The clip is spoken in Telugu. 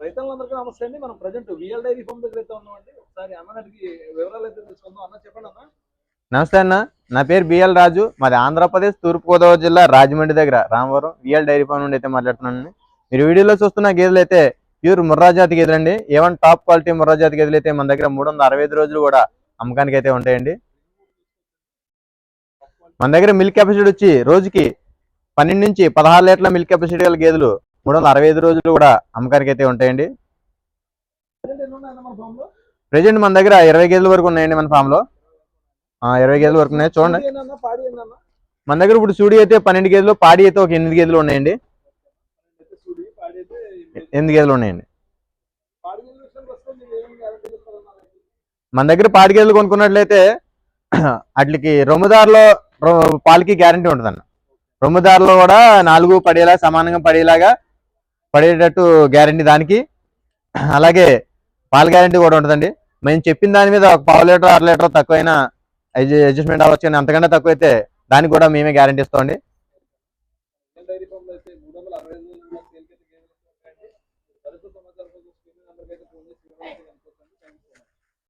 రైతులందరికీ నమస్తే అండి. మనం ప్రజెంట్ విఎల్ డైరీ ఫామ్ దగ్గర అయితే ఉన్నామండి. ఒకసారి అన్నకి వివరాలు అయితే తెలుసుకుందాం. అన్న చెప్పండి అన్న. నమస్తే అన్న, నా పేరు బిఎల్ రాజు. మాది ఆంధ్రప్రదేశ్ తూర్పుగోదావరి జిల్లా రాజమండ్రి దగ్గర రామవరం విఎల్ డైరీ ఫామ్ నుండి అయితే మాట్లాడుతున్నాను. మీరు వీడియోలో చూస్తున్న గేదెలు అయితే ప్యూర్ ముర్రా జాతి గేదెలు అండి. ఏవన్ టాప్ క్వాలిటీ ముర్రా జాతి గేదెలు అయితే మన దగ్గర 365 రోజులు కూడా అమ్మకానికి అయితే ఉంటాయండి. మన దగ్గర మిల్క్ కెపాసిటీ వచ్చి రోజుకి 12 నుంచి 16 లీటర్ల మిల్క్ కెపాసిటీ గల గేదెలు 365 రోజులు కూడా అమ్మకానికి అయితే ఉంటాయండి. ప్రెజెంట్ మన దగ్గర 20 గేదెల వరకు ఉన్నాయండి. మన ఫామ్ లో 20 గేదెలు వరకు ఉన్నాయి. చూడండి, మన దగ్గర ఇప్పుడు సూడి అయితే 12 గేదెలు, పాడి అయితే ఒక 8 గేదెలు ఉన్నాయండి. 8 గేదెలు ఉన్నాయండి. మన దగ్గర పాడి గేదెలు కొనుక్కున్నట్లయితే వాటికి రొమ్ముదారులో పాలకి గ్యారంటీ ఉంటుందన్న. రొమ్ముదారులో కూడా 4 పడేలా సమానంగా పడేటట్టు గ్యారంటీ దానికి. అలాగే పాల గ్యారంటీ కూడా ఉంటుందండి. మేము చెప్పిన దాని మీద ఒక 1/2 లీటర్ 1/2 లీటర్ తక్కువైనా అడ్జస్ట్మెంట్ అవ్వచ్చు, కానీ అంతకంటే తక్కువ అయితే దానికి కూడా మేమే గ్యారంటీ ఇస్తామండి.